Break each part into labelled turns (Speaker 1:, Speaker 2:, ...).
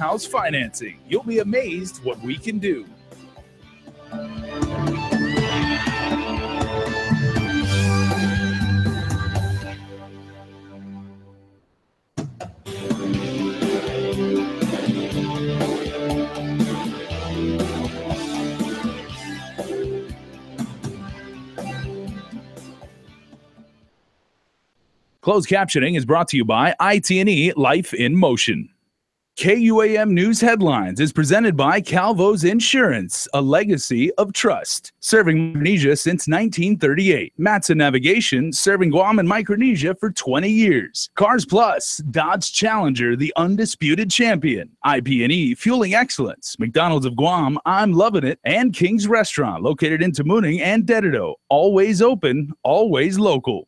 Speaker 1: in-house financing. You'll be amazed what we can do. Closed captioning is brought to you by IT&E Life in Motion. KUAM News Headlines is presented by Calvo's Insurance, a legacy of trust. Serving Micronesia since 1938. Matson Navigation, serving Guam and Micronesia for 20 years. Cars Plus, Dodge Challenger, the undisputed champion. IP&E, fueling excellence. McDonald's of Guam, I'm loving it. And King's Restaurant, located in Tamuning and Dededo. Always open, always local.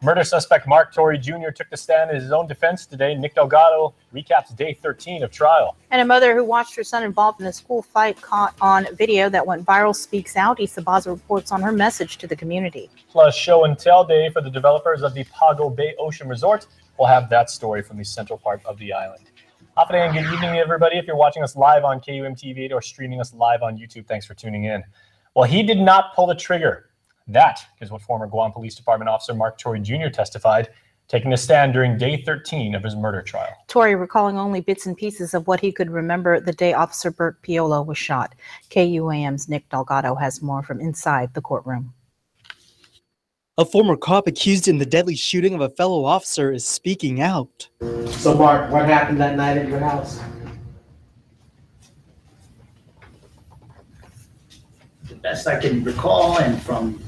Speaker 2: Murder suspect Mark Torrey Jr. took the stand in his own defense today. Nick Delgado recaps day 13 of trial.
Speaker 3: And a mother who watched her son involved in a school fight caught on video that went viral speaks out. Issa Baza reports on her message to the community.
Speaker 2: Plus, show and tell day for the developers of the Pago Bay Ocean Resort. We'll have that story from the central part of the island. Afternoon and good evening, everybody. If you're watching us live on KUM TV or streaming us live on YouTube, thanks for tuning in. Well, he did not pull the trigger. That is what former Guam Police Department officer Mark Torrey Jr. testified, taking a stand during day 13 of his murder trial.
Speaker 3: Torrey recalling only bits and pieces of what he could remember the day Officer Bert Piolo was shot. KUAM's Nick Delgado has more from inside the courtroom.
Speaker 4: A former cop accused in the deadly shooting of a fellow officer is speaking out.
Speaker 5: So, Mark, what happened that night at your house?
Speaker 6: The best I can recall, and from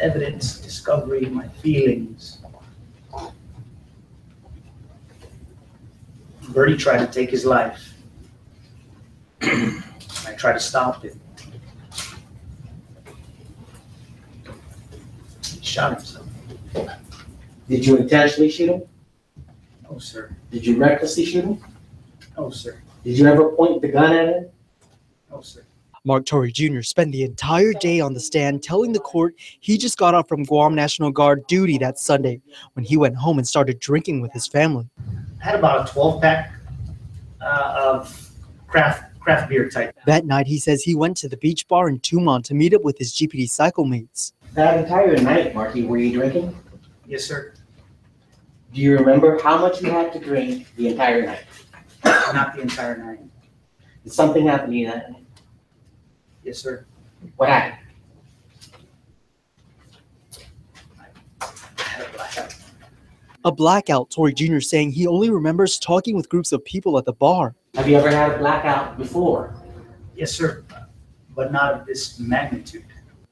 Speaker 6: evidence, discovery, my feelings, Bertie tried to take his life. I tried to stop it. He shot himself.
Speaker 5: Did you intentionally shoot him?
Speaker 6: No, sir.
Speaker 5: Did you recklessly shoot him?
Speaker 6: No, sir.
Speaker 5: Did you ever point the gun at him?
Speaker 6: No, sir.
Speaker 4: Mark Torrey Jr. spent the entire day on the stand telling the court he just got off from Guam National Guard duty that Sunday when he went home and started drinking with his family.
Speaker 6: I had about a 12-pack of craft beer type.
Speaker 4: That night, he says he went to the beach bar in Tumon to meet up with his GPD cycle mates.
Speaker 5: That entire night, Marky, were you drinking?
Speaker 6: Yes, sir.
Speaker 5: Do you remember how much you had to drink the entire night?
Speaker 6: Not the entire night.
Speaker 5: Did something happen to you that night?
Speaker 6: Yes, sir.
Speaker 5: What happened?
Speaker 6: I had a blackout.
Speaker 4: A blackout, Torrey Jr. saying he only remembers talking with groups of people at the bar.
Speaker 5: Have you ever had a blackout before?
Speaker 6: Yes, sir, but not of this magnitude.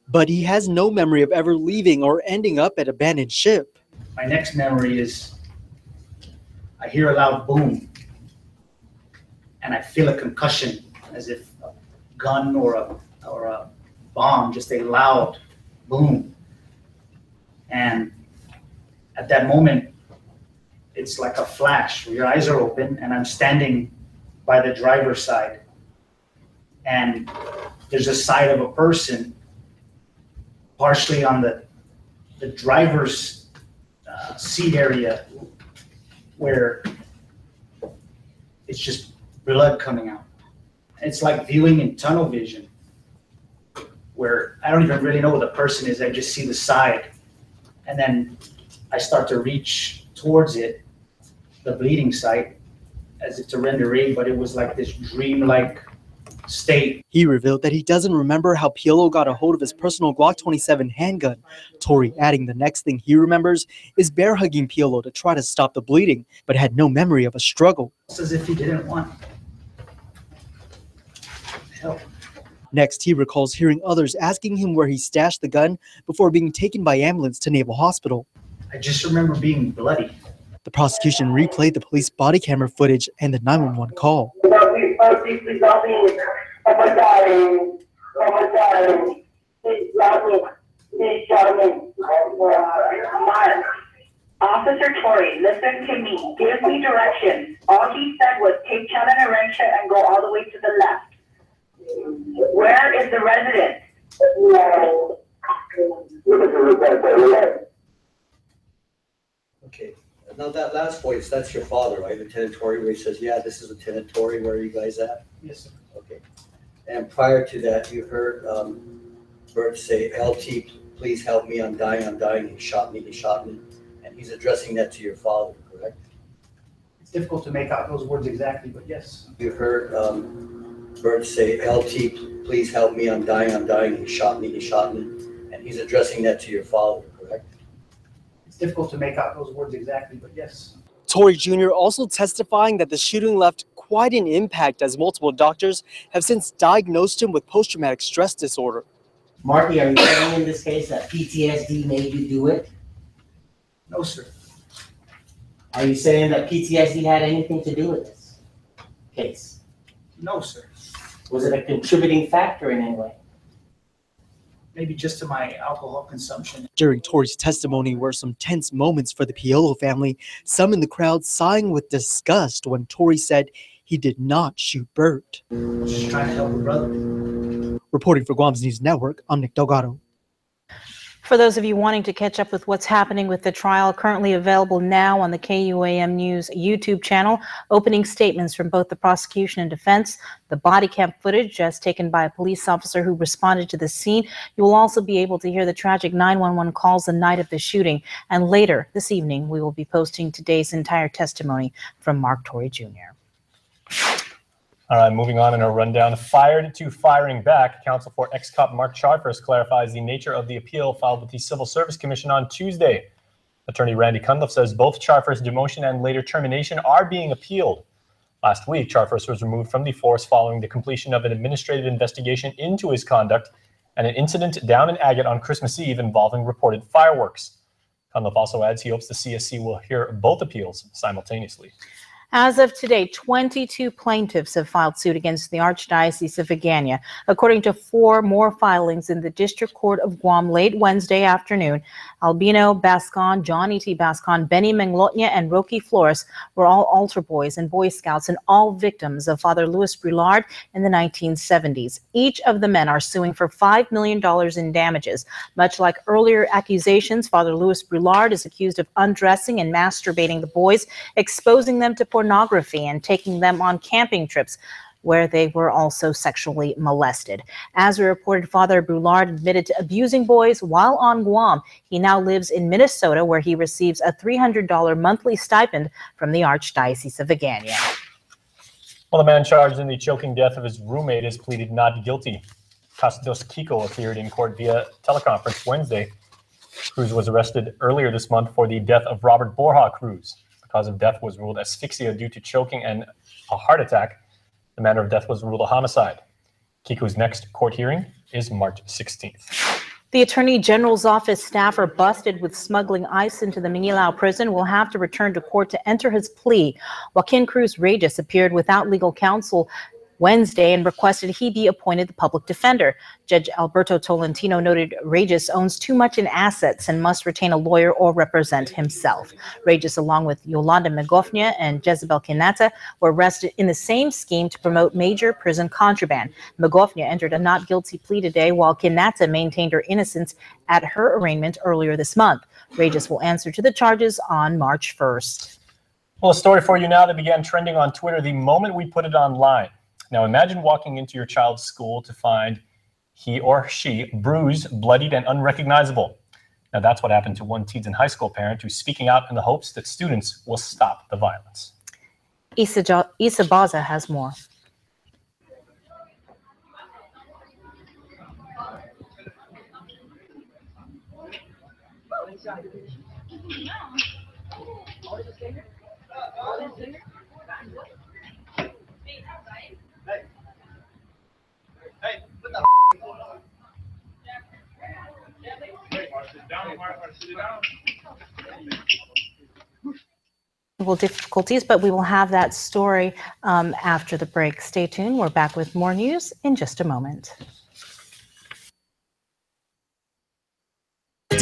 Speaker 4: But he has no memory of ever leaving or ending up at abandoned ship.
Speaker 6: My next memory is I hear a loud boom, and I feel a concussion, as if a gun or a bomb, just a loud boom. And at that moment, it's like a flash where your eyes are open, and I'm standing by the driver's side, and there's a side of a person partially on the driver's seat area where it's just blood coming out. It's like viewing in tunnel vision, where I don't even really know where the person is. I just see the side, and then I start to reach towards it, the bleeding site, as if to render aid, but it was like this dreamlike state.
Speaker 4: He revealed that he doesn't remember how Piolo got a hold of his personal Glock 27 handgun. Torrey adding the next thing he remembers is bear hugging Piolo to try to stop the bleeding, but had no memory of a struggle.
Speaker 6: It's as if he didn't want help.
Speaker 4: Next, he recalls hearing others asking him where he stashed the gun before being taken by ambulance to Naval Hospital.
Speaker 6: I just remember being bloody.
Speaker 4: The prosecution replayed the police body camera footage and the 911 call.
Speaker 7: Officer Torrey, listen to me. Give me directions. All he said was take Chalanarentia and go all the way to the left. Where is the resident?
Speaker 8: Okay. Now that last voice, that's your father, right? Lieutenant Torrey, where he says, yeah, this is Lieutenant Torrey, where are you guys at?
Speaker 6: Yes, sir.
Speaker 8: Okay. And prior to that, you heard Bert say, LT, please help me, I'm dying, he shot me. And he's addressing that to your father, correct?
Speaker 6: It's difficult to make out those words exactly, but yes.
Speaker 8: You heard Bert say, LT, please help me, I'm dying, he shot me. And he's addressing that to your father, correct?
Speaker 6: It's difficult to make out those words exactly, but yes.
Speaker 4: Torrey Jr. also testifying that the shooting left quite an impact as multiple doctors have since diagnosed him with post-traumatic stress disorder.
Speaker 5: Marky, are you saying in this case that PTSD made you do it?
Speaker 6: No, sir.
Speaker 5: Are you saying that PTSD had anything to do with this case?
Speaker 6: No, sir.
Speaker 5: Was it a contributing factor in any way?
Speaker 6: Maybe just to my alcohol consumption.
Speaker 4: During Torrey's testimony were some tense moments for the Piolo family, some in the crowd sighing with disgust when Torrey said he did not shoot Bert.
Speaker 6: I was just trying to help a brother.
Speaker 4: Reporting for Guam's News Network, I'm Nick Delgado.
Speaker 3: For those of you wanting to catch up with what's happening with the trial, currently available now on the KUAM News YouTube channel, opening statements from both the prosecution and defense, the body cam footage as taken by a police officer who responded to the scene. You will also be able to hear the tragic 911 calls the night of the shooting. And later this evening, we will be posting today's entire testimony from Mark Torrey Jr.
Speaker 2: All right, moving on in our rundown. Fired to firing back. Counsel for ex-cop Mark Charfers clarifies the nature of the appeal filed with the Civil Service Commission on Tuesday. Attorney Randy Cunliffe says both Charfers' demotion and later termination are being appealed. Last week, Charfers was removed from the force following the completion of an administrative investigation into his conduct and an incident down in Agate on Christmas Eve involving reported fireworks. Cunliffe also adds he hopes the CSC will hear both appeals simultaneously.
Speaker 3: As of today, 22 plaintiffs have filed suit against the Archdiocese of Agana. According to 4 more filings in the District Court of Guam late Wednesday afternoon, Albino Bascon, Johnny T. Bascon, Benny Menglotnya, and Rocky Flores were all altar boys and Boy Scouts and all victims of Father Louis Brulard in the 1970s. Each of the men are suing for $5 million in damages. Much like earlier accusations, Father Louis Brulard is accused of undressing and masturbating the boys, exposing them to pornography and taking them on camping trips where they were also sexually molested. As we reported, Father Brulard admitted to abusing boys while on Guam. He now lives in Minnesota, where he receives a $300 monthly stipend from the Archdiocese of Agana.
Speaker 2: Well, the man charged in the choking death of his roommate has pleaded not guilty. Costos Kiko appeared in court via teleconference Wednesday. Cruz was arrested earlier this month for the death of Robert Borja Cruz. The cause of death was ruled asphyxia due to choking and a heart attack. The manner of death was ruled a homicide. Kiko's next court hearing is March 16th.
Speaker 3: The Attorney General's office staffer busted with smuggling ice into the Mingilao prison will have to return to court to enter his plea. Joaquin Cruz Regis appeared without legal counsel Wednesday and requested he be appointed the public defender. Judge Alberto Tolentino noted Regis owns too much in assets and must retain a lawyer or represent himself. Regis, along with Yolanda Megofnia and Jezebel Kinata, were arrested in the same scheme to promote major prison contraband. Megofnia entered a not guilty plea today, while Kinata maintained her innocence at her arraignment earlier this month. Regis will answer to the charges on March 1st.
Speaker 2: Well, a story for you now that began trending on Twitter the moment we put it online. Now imagine walking into your child's school to find he or she bruised, bloodied, and unrecognizable. Now that's what happened to one Teads high school parent who's speaking out in the hopes that students will stop the violence.
Speaker 3: Isa Baza has more. Difficulties, but we will have that story after the break. Stay tuned. We're back with more news in just a moment.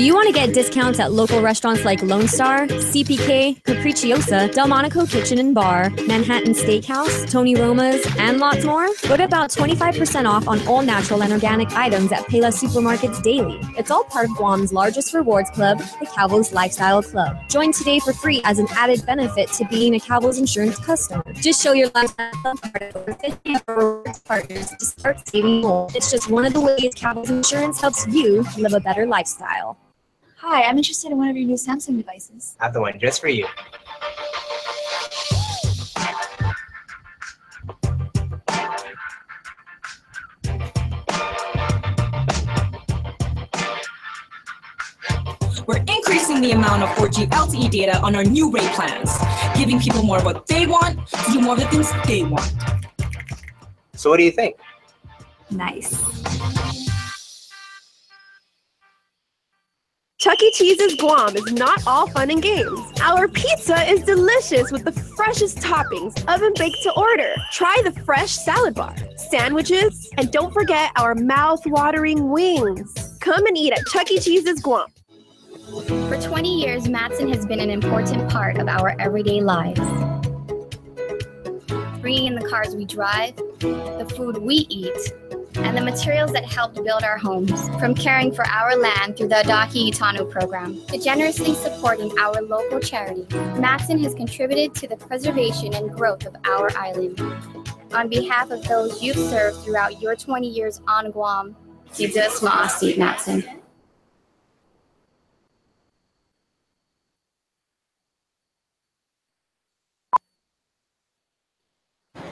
Speaker 9: Do you want to get discounts at local restaurants like Lone Star, CPK, Capricciosa, Delmonico Kitchen and Bar, Manhattan Steakhouse, Tony Roma's, and lots more? What about 25% off on all natural and organic items at Payless Supermarkets daily? It's all part of Guam's largest rewards club, the Calvo's Lifestyle Club. Join today for free as an added benefit to being a Calvo's Insurance customer. Just show your Lifestyle Club card at over 50 rewards partners to start saving more. It's just one of the ways Calvo's Insurance helps you live a better lifestyle.
Speaker 10: Hi, I'm interested in one of your new Samsung devices.
Speaker 11: I have the one just for you.
Speaker 12: We're increasing the amount of 4G LTE data on our new rate plans, giving people more of what they want to do more of the things they want.
Speaker 11: So what do you think?
Speaker 10: Nice.
Speaker 13: Chuck E. Cheese's Guam is not all fun and games. Our pizza is delicious with the freshest toppings, oven baked to order. Try the fresh salad bar, sandwiches, and don't forget our mouth-watering wings. Come and eat at Chuck E. Cheese's Guam.
Speaker 14: For 20 years, Matson has been an important part of our everyday lives. Bringing in the cars we drive, the food we eat, and the materials that helped build our homes, from caring for our land through the Adaki Utano program to generously supporting our local charity, Matson has contributed to the preservation and growth of our island. On behalf of those you've served throughout your 20 years on Guam, Sidus Ma'asi, Matson.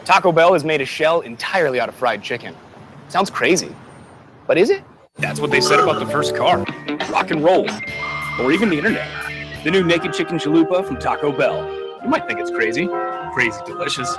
Speaker 15: Taco Bell has made a shell entirely out of fried chicken. Sounds crazy, but is it? That's what they said about the first car, rock and roll, or even the internet. The new Naked Chicken Chalupa from Taco Bell. You might think it's crazy. Crazy delicious.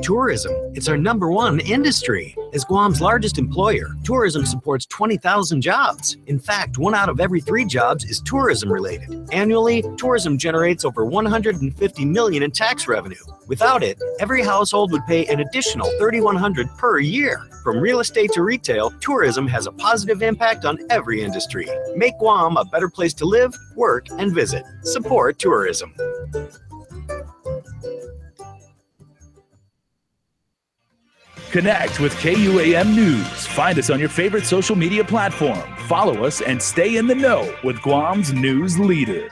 Speaker 16: Tourism. It's our #1 industry. As Guam's largest employer, tourism supports 20,000 jobs. In fact, 1 out of every 3 jobs is tourism related. Annually, tourism generates over $150 million in tax revenue. Without it, every household would pay an additional $3,100 per year. From real estate to retail, tourism has a positive impact on every industry. Make Guam a better place to live, work, and visit. Support tourism.
Speaker 1: Connect with KUAM News. Find us on your favorite social media platform. Follow us and stay in the know with Guam's news leader.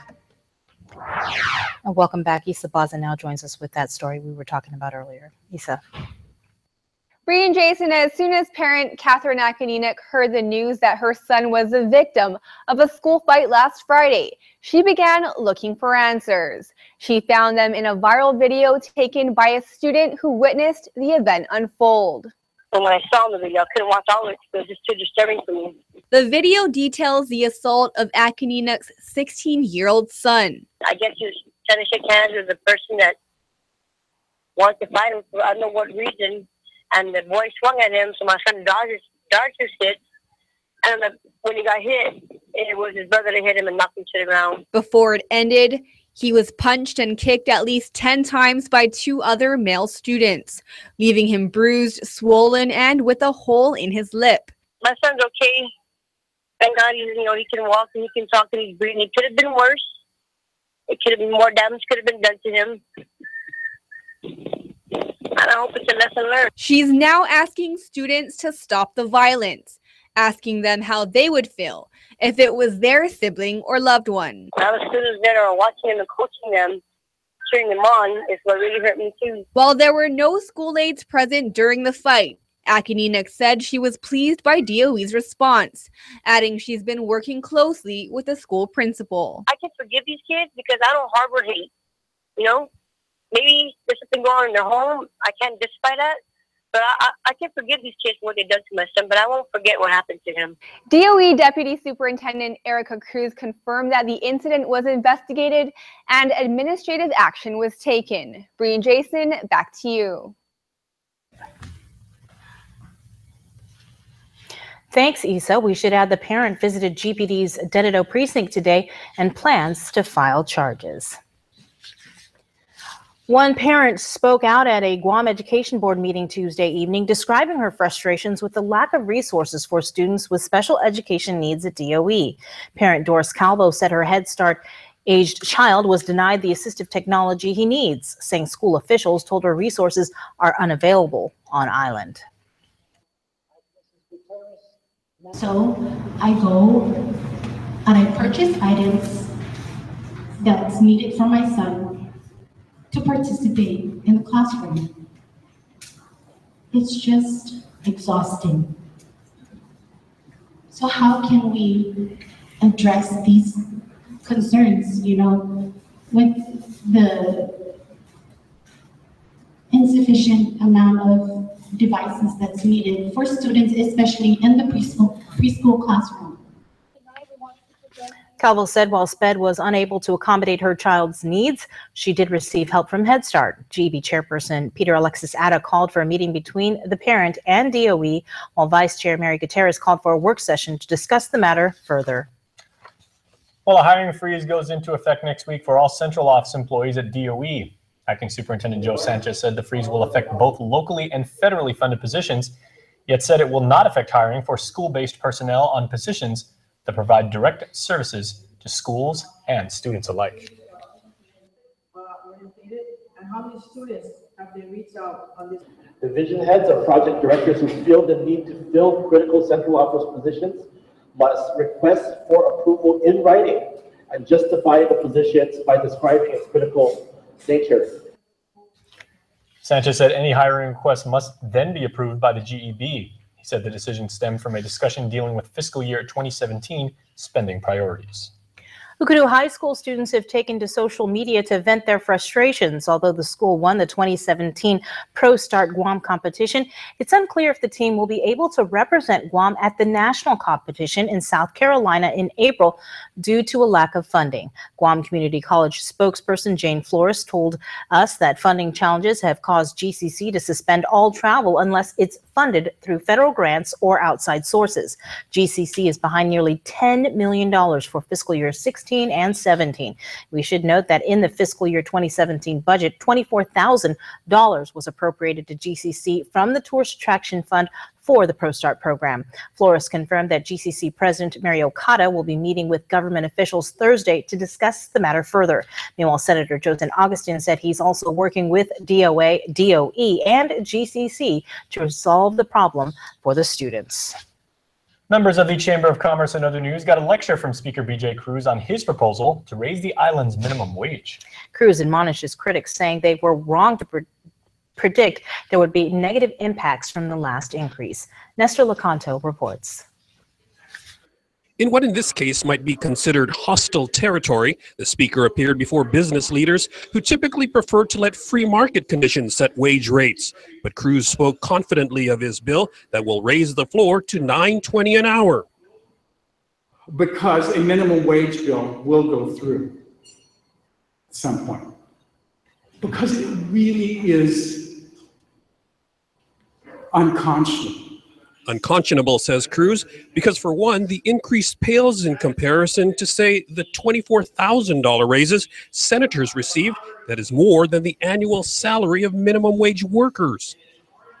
Speaker 3: Welcome back. Issa Baza now joins us with that story we were talking about earlier. Issa.
Speaker 17: Bree and Jason, as soon as parent Catherine Akininik heard the news that her son was the victim of a school fight last Friday, she began looking for answers. She found them in a viral video taken by a student who witnessed the event unfold.
Speaker 18: And when I saw the video, I couldn't watch all of it because it was just too disturbing for me.
Speaker 17: The video details the assault of Akininik's 16-year-old son.
Speaker 18: I guess he was trying to shake hands with the person that wanted to fight him for I don't know what reason. And the boy swung at him, so my son dodged his hit. And when he got hit, it was his brother that hit him and knocked him to the ground.
Speaker 17: Before it ended, he was punched and kicked at least 10 times by 2 other male students, leaving him bruised, swollen, and with a hole in his lip.
Speaker 18: My son's okay. Thank God he can walk and he can talk and he's breathing. It could have been worse. It could have been more damage could have been done to him. And I hope it's a lesson learned.
Speaker 17: She's now asking students to stop the violence, asking them how they would feel if it was their sibling or loved one.
Speaker 18: Now the students that are watching them and coaching them, cheering them on, is what really hurt me too.
Speaker 17: While there were no school aides present during the fight, Akininik said she was pleased by DOE's response, adding she's been working closely with the school principal.
Speaker 18: I can forgive these kids because I don't harbor hate, you know? Maybe there's something going on in their home. I can't justify that. But I can forgive these kids for what they done to my son, but I won't forget what happened to him.
Speaker 17: DOE Deputy Superintendent Erica Cruz confirmed that the incident was investigated and administrative action was taken. Bree and Jason, back to you.
Speaker 3: Thanks, Issa. We should add the parent visited GPD's Dededo precinct today and plans to file charges. One parent spoke out at a Guam Education Board meeting Tuesday evening, describing her frustrations with the lack of resources for students with special education needs at DOE. Parent Doris Calvo said her Head Start aged child was denied the assistive technology he needs, saying school officials told her resources are unavailable on island.
Speaker 19: So I go and I purchase items that's needed for my son to participate in the classroom. It's just exhausting. So how can we address these concerns, with the insufficient amount of devices that's needed for students, especially in the preschool classroom?
Speaker 3: Calvo said while SPED was unable to accommodate her child's needs, she did receive help from Head Start. GEB Chairperson Peter Alexis Atta called for a meeting between the parent and DOE, while Vice Chair Mary Gutierrez called for a work session to discuss the matter further.
Speaker 2: Well, a hiring freeze goes into effect next week for all central office employees at DOE. Acting Superintendent Joe Sanchez said the freeze will affect both locally and federally funded positions, yet said it will not affect hiring for school-based personnel on positions that provide direct services to schools and students alike.
Speaker 20: And how many students have they reached out on this?
Speaker 21: Division heads or project directors who feel the need to fill critical central office positions must request for approval in writing and justify the positions by describing its critical nature.
Speaker 2: Sanchez said any hiring request must then be approved by the GEB. He said the decision stemmed from a discussion dealing with fiscal year 2017 spending priorities.
Speaker 3: Ukadu High School students have taken to social media to vent their frustrations. Although the school won the 2017 Pro Start Guam competition, it's unclear if the team will be able to represent Guam at the national competition in South Carolina in April due to a lack of funding. Guam Community College spokesperson Jane Flores told us that funding challenges have caused GCC to suspend all travel unless it's funded through federal grants or outside sources. GCC is behind nearly $10 million for fiscal year 16 and 17. We should note that in the fiscal year 2017 budget, $24,000 was appropriated to GCC from the Tourist Attraction Fund for the ProStart program. Flores confirmed that GCC President Mary Okada will be meeting with government officials Thursday to discuss the matter further. Meanwhile, Senator Joseph Augustin said he's also working with DOE, and GCC to resolve the problem for the students.
Speaker 2: Members of the Chamber of Commerce and other news got a lecture from Speaker BJ Cruz on his proposal to raise the island's minimum wage.
Speaker 3: Cruz admonished his critics, saying they were wrong to predict there would be negative impacts from the last increase. Nestor Lacanto reports.
Speaker 22: In what in this case might be considered hostile territory, the speaker appeared before business leaders who typically prefer to let free market conditions set wage rates. But Cruz spoke confidently of his bill that will raise the floor to $9.20 an hour.
Speaker 23: Because a minimum wage bill will go through at some point. Because it really is unconscionable.
Speaker 22: Unconscionable, says Cruz, because for one, the increase pales in comparison to, say, the $24,000 raises senators received. That is more than the annual salary of minimum wage workers.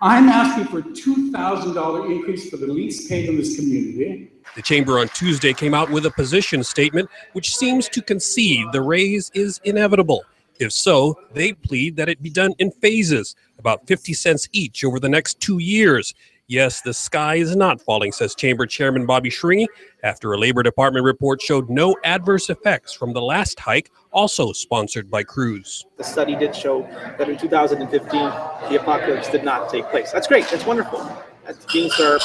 Speaker 23: I'm asking for a $2,000 increase for the least paid in this community.
Speaker 22: The chamber on Tuesday came out with a position statement which seems to concede the raise is inevitable. If so, they plead that it be done in phases, about 50 cents each over the next 2 years. Yes, the sky is not falling, says Chamber Chairman Bobby Shringy, after a Labor Department report showed no adverse effects from the last hike, also sponsored by Cruz.
Speaker 24: The study did show that in 2015, the apocalypse did not take place. That's great. That's wonderful. That means the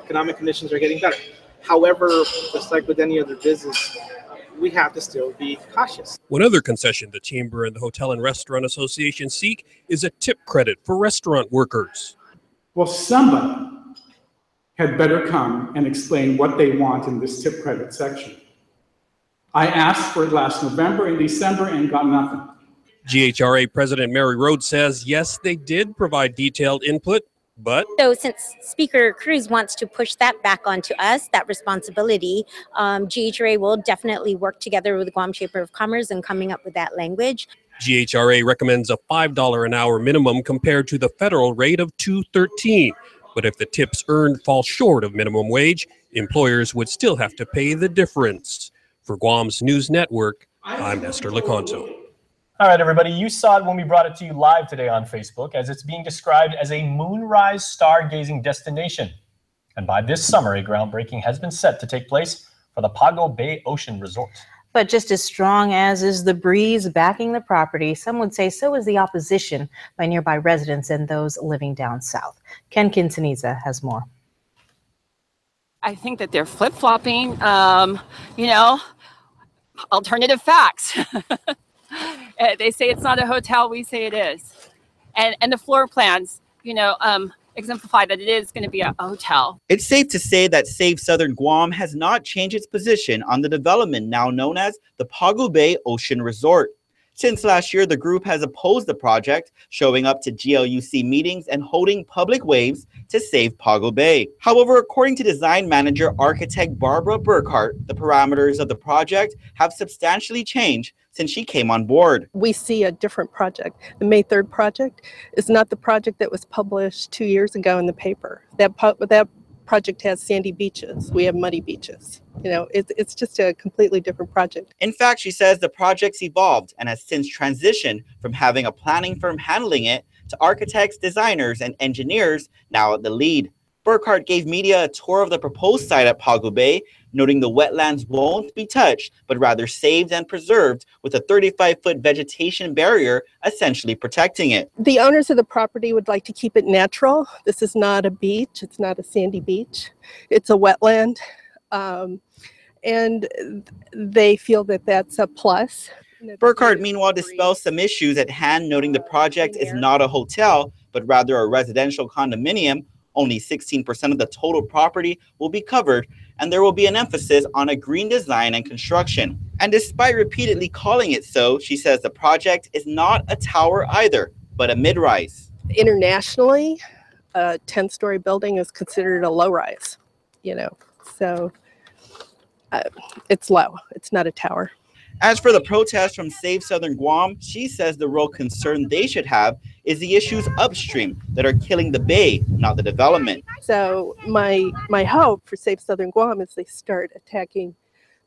Speaker 24: economic conditions are getting better. However, just like with any other business, we have to still be cautious.
Speaker 22: One other concession the Chamber and the Hotel and Restaurant Association seek is a tip credit for restaurant workers.
Speaker 23: Well, somebody had better come and explain what they want in this tip credit section. I asked for it last November and December and got nothing.
Speaker 22: GHRA President Mary Rhodes says, yes, they did provide detailed input, but...
Speaker 25: So since Speaker Cruz wants to push that back onto us, that responsibility, GHRA will definitely work together with the Guam Chamber of Commerce in coming up with that language.
Speaker 22: GHRA recommends a $5 an hour minimum compared to the federal rate of $2.13. But if the tips earned fall short of minimum wage, employers would still have to pay the difference. For Guam's News Network, I'm Esther Lecanto.
Speaker 2: All right, everybody, you saw it when we brought it to you live today on Facebook, as it's being described as a moonrise stargazing destination. And by this summer, a groundbreaking has been set to take place for the Pago Bay Ocean Resort.
Speaker 3: But just as strong as is the breeze backing the property, some would say so is the opposition by nearby residents and those living down south. Ken Quintanilla has more.
Speaker 4: I think that they're flip-flopping, alternative facts. They say it's not a hotel, we say it is. And the floor plans, exemplify that it is going to be a hotel.
Speaker 5: It's safe to say that Save Southern Guam has not changed its position on the development now known as the Pago Bay Ocean Resort. Since last year, the group has opposed the project, showing up to GLUC meetings and holding public waves to save Pago Bay. However, according to design manager architect Barbara Burkhart, the parameters of the project have substantially changed since she came on board.
Speaker 6: We see a different project. The May 3rd project is not the project that was published 2 years ago in the paper. That project has sandy beaches. We have muddy beaches. It's just a completely different project.
Speaker 5: In fact, she says the project's evolved and has since transitioned from having a planning firm handling it to architects, designers, and engineers now at the lead. Burkhart gave media a tour of the proposed site at Pago Bay, noting the wetlands won't be touched, but rather saved and preserved with a 35-foot vegetation barrier essentially protecting it.
Speaker 6: The owners of the property would like to keep it natural. This is not a beach. It's not a sandy beach. It's a wetland. And they feel that that's a plus.
Speaker 5: Burkhart, meanwhile, dispels some issues at hand, noting the project is not a hotel, but rather a residential condominium. Only 16% of the total property will be covered, and there will be an emphasis on a green design and construction. And despite repeatedly calling it so, she says the project is not a tower either, but a mid-rise.
Speaker 6: Internationally, a 10-story building is considered a low-rise, so it's low. It's not a tower.
Speaker 5: As for the protest from Save Southern Guam, she says the real concern they should have is the issues upstream that are killing the bay, not the development.
Speaker 6: So my hope for Save Southern Guam is they start attacking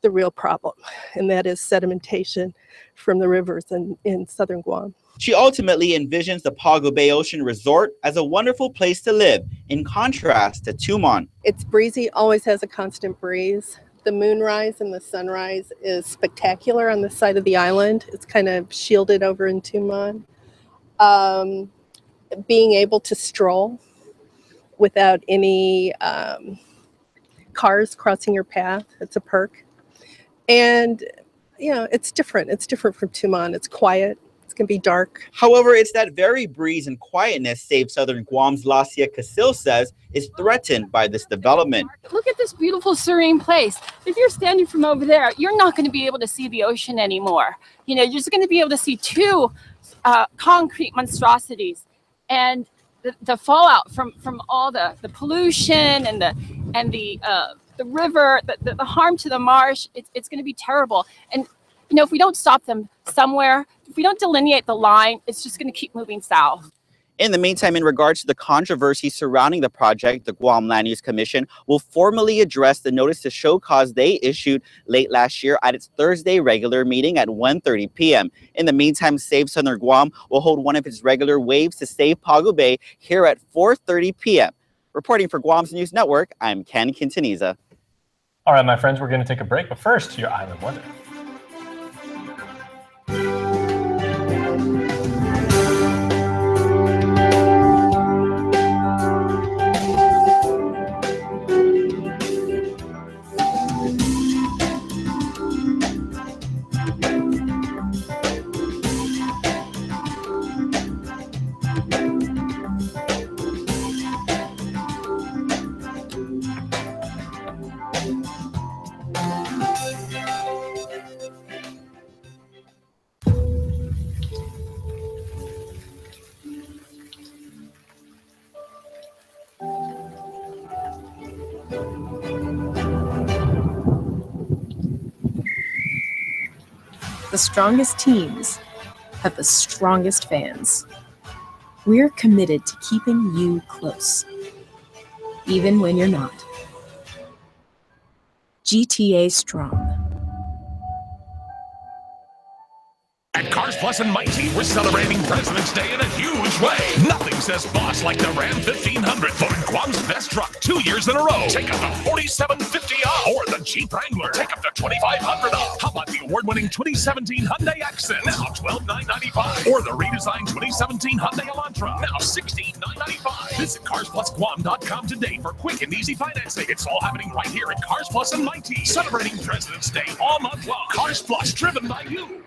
Speaker 6: the real problem, and that is sedimentation from the rivers in southern Guam.
Speaker 5: She ultimately envisions the Pago Bay Ocean Resort as a wonderful place to live, in contrast to Tumon.
Speaker 6: It's breezy, always has a constant breeze. The moonrise and the sunrise is spectacular on the side of the island. It's kind of shielded over in Tumon. Being able to stroll without any cars crossing your path, it's a perk. And, it's different. It's different from Tumon. It's quiet. It's going to be dark.
Speaker 5: However, it's that very breeze and quietness Save Southern Guam's Lacia Casil says is threatened by this development.
Speaker 4: Look at this beautiful, serene place. If you're standing from over there, you're not going to be able to see the ocean anymore. You're just going to be able to see two concrete monstrosities, and the fallout from all the pollution and the river, the harm to the marsh. It's going to be terrible. And if we don't stop them somewhere, if we don't delineate the line, it's just going to keep moving south.
Speaker 5: In the meantime, in regards to the controversy surrounding the project, the Guam Land Use Commission will formally address the notice to show cause they issued late last year at its Thursday regular meeting at 1:30 p.m. In the meantime, Save Southern Guam will hold one of its regular waves to save Pago Bay here at 4:30 p.m. Reporting for Guam's News Network, I'm Ken Quintanilla.
Speaker 2: All right, my friends, we're going to take a break, but first, your island weather.
Speaker 7: The strongest teams have the strongest fans. We're committed to keeping you close, even when you're not. GTA Strong.
Speaker 8: At Cars Plus and Mighty, we're celebrating President's Day in a huge way. Nothing says boss like the Ram 1500, voted Guam's best truck 2 years in a row. Take up to $4,750 off, or the Jeep Wrangler. Take up to $2,500 off. How about the award-winning 2017 Hyundai Accent, now $12,995, or the redesigned 2017 Hyundai Elantra, now $16,995. Visit CarsPlusGuam.com today for quick and easy financing. It's all happening right here at Cars Plus and Mighty, celebrating President's Day all month long. Cars Plus, driven by you.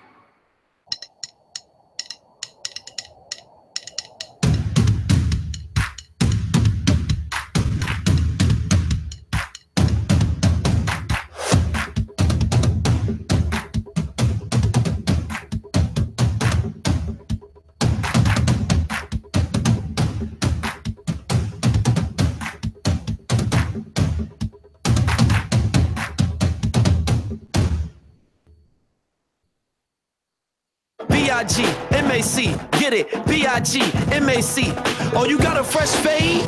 Speaker 9: B-I-G-M-A-C, get it, B-I-G-M-A-C. Oh, you got a fresh fade?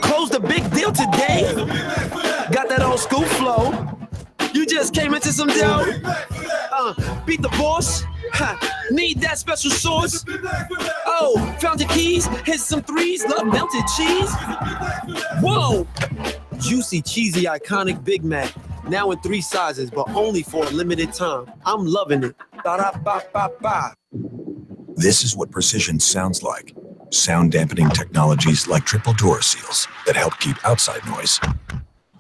Speaker 9: Close the big deal today? Got that old school flow? You just came into some dough? Beat the boss? Need that special sauce? Oh, found your keys, hit some threes, love melted cheese? Whoa! Juicy, cheesy, iconic Big Mac. Now in 3 sizes, but only for a limited time. I'm loving it. Ba-da-ba-ba-ba.
Speaker 11: This is what precision sounds like. Sound dampening technologies like triple door seals that help keep outside noise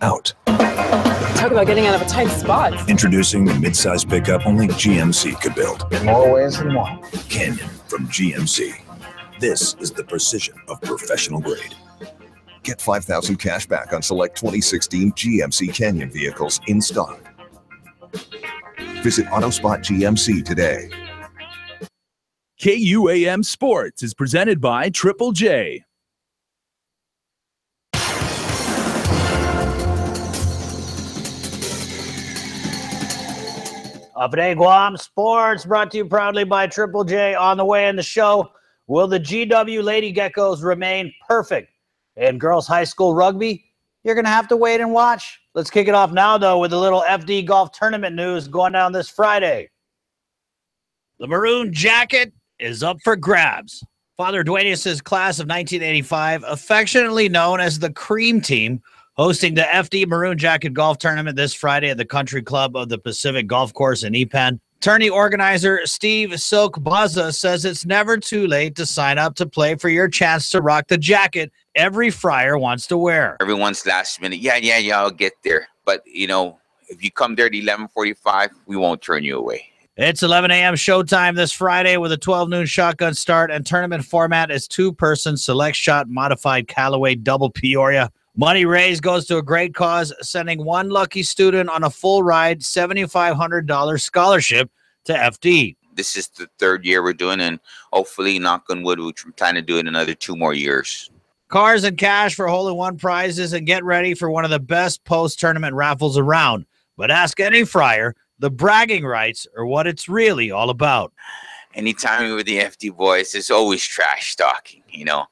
Speaker 11: out.
Speaker 7: Talk about getting out of a tight spot.
Speaker 11: Introducing the midsize pickup only GMC could build.
Speaker 12: In more ways than one.
Speaker 11: Canyon from GMC. This is the precision of professional grade.
Speaker 26: Get $5,000 cash back on select 2016 GMC Canyon vehicles in stock. Visit AutoSpot GMC today.
Speaker 1: KUAM Sports is presented by Triple J.
Speaker 27: Update Guam Sports brought to you proudly by Triple J. On the way in the show, will the GW Lady Geckos remain perfect in girls high school rugby? You're going to have to wait and watch. Let's kick it off now, though, with a little FD golf tournament news going down this Friday. The Maroon Jacket is up for grabs. Father Duenas' class of 1985, affectionately known as the Cream Team, hosting the FD Maroon Jacket Golf Tournament this Friday at the Country Club of the Pacific Golf Course in Ipan. Tourney organizer Steve Silk Baza says it's never too late to sign up to play for your chance to rock the jacket every Friar wants to wear.
Speaker 28: Everyone's last minute, yeah, I'll get there. But, you know, if you come there at 11:45, we won't turn you away.
Speaker 27: It's 11 a.m. showtime this Friday with a 12 noon shotgun start, and tournament format is 2-person select shot modified Callaway double Peoria. Money raised goes to a great cause, sending one lucky student on a full ride $7,500 scholarship to FD.
Speaker 28: This is the 3rd year we're doing, and hopefully, knock on wood, we plan to do it another 2 more years.
Speaker 27: Cars and cash for hole-in-one prizes, and get ready for one of the best post-tournament raffles around. But ask any Friar, the bragging rights are what it's really all about.
Speaker 28: Anytime with the FD boys, there's always trash talking, you know.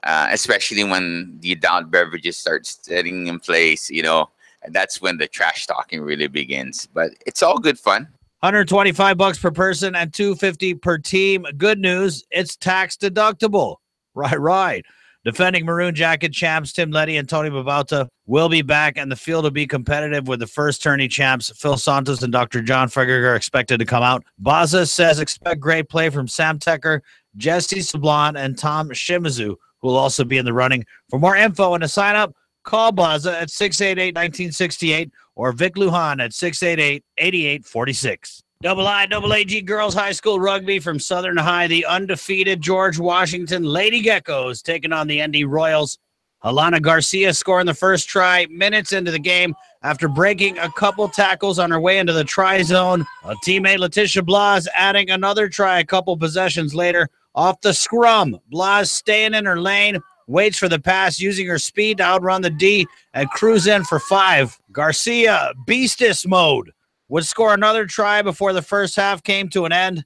Speaker 28: Especially when the adult beverages start setting in place, you know, and that's when the trash talking really begins. But it's all good fun.
Speaker 27: $125 per person and $250 per team. Good news, it's tax deductible. Right. Defending Maroon Jacket champs Tim Leddy and Tony Babauta will be back, and the field will be competitive with the first tourney champs Phil Santos and Dr. John Freger are expected to come out. Baza says expect great play from Sam Tecker, Jesse Sablon, and Tom Shimizu, who will also be in the running. For more info and to sign up, call Baza at 688-1968 or Vic Lujan at 688-8846. IIAG Girls High School Rugby from Southern High, the undefeated George Washington Lady Geckos taking on the ND Royals. Alana Garcia scoring the first try minutes into the game after breaking a couple tackles on her way into the try zone. A teammate, Letitia Blas, adding another try a couple possessions later off the scrum. Blas staying in her lane, waits for the pass, using her speed to outrun the D and cruise in for 5. Garcia, beastess mode, would score another try before the first half came to an end.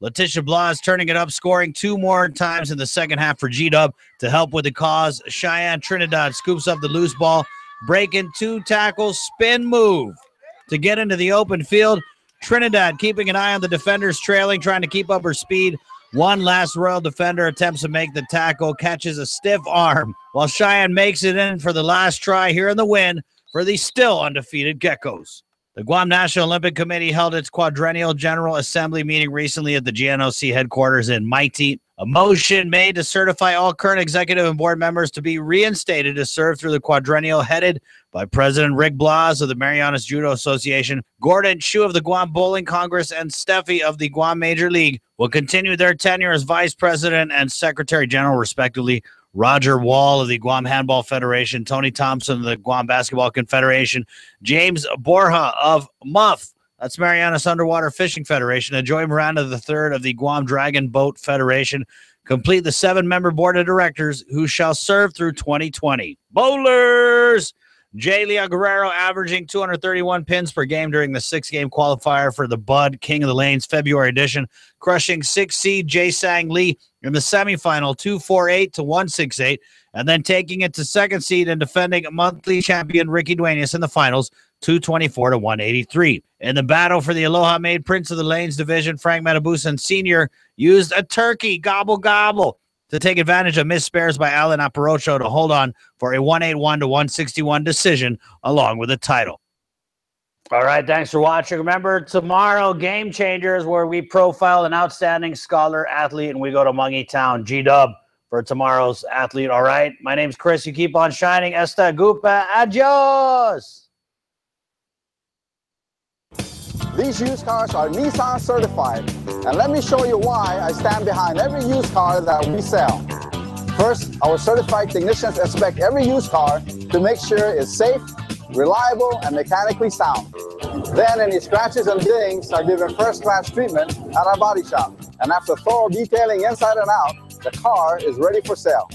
Speaker 27: Letitia Blas turning it up, scoring 2 more times in the second half for G-Dub to help with the cause. Cheyenne Trinidad scoops up the loose ball, breaking 2 tackles, spin move to get into the open field. Trinidad keeping an eye on the defenders, trailing, trying to keep up her speed. One last Royal defender attempts to make the tackle, catches a stiff arm, while Cheyenne makes it in for the last try here in the win for the still undefeated Geckos. The Guam National Olympic Committee held its quadrennial General Assembly meeting recently at the GNOC headquarters in Mighty. A motion made to certify all current executive and board members to be reinstated to serve through the quadrennial headed by President Rick Blas of the Marianas Judo Association, Gordon Chu of the Guam Bowling Congress, and Steffi of the Guam Major League will continue their tenure as Vice President and Secretary General, respectively. Roger Wall of the Guam Handball Federation, Tony Thompson of the Guam Basketball Confederation, James Borja of MUF, that's Marianas Underwater Fishing Federation, and Joy Miranda III of the Guam Dragon Boat Federation complete the 7-member board of directors who shall serve through 2020. Bowlers! J. Lea Guerrero averaging 231 pins per game during the 6-game qualifier for the Bud King of the Lanes February edition, crushing 6 seed Jae Sang Lee in the semifinal 248 to 168, and then taking it to second seed and defending monthly champion Ricky Duenas in the finals 224 to 183. In the battle for the Aloha Made Prince of the Lanes division, Frank Metabusan Sr. used a turkey gobble gobble to take advantage of missed spares by Alan Aporocho to hold on for a 181 to 161 decision along with the title. All right, thanks for watching. Remember, tomorrow, Game Changers, where we profile an outstanding scholar athlete, and we go to Mungie Town, G-Dub, for tomorrow's athlete. All right, my name's Chris. You keep on shining. Esta Gupa. Adios.
Speaker 10: These used cars are Nissan certified, and let me show you why I stand behind every used car that we sell. First, our certified technicians inspect every used car to make sure it's safe, reliable, and mechanically sound. Then any scratches and dings are given first-class treatment at our body shop. And after thorough detailing inside and out, the car is ready for sale.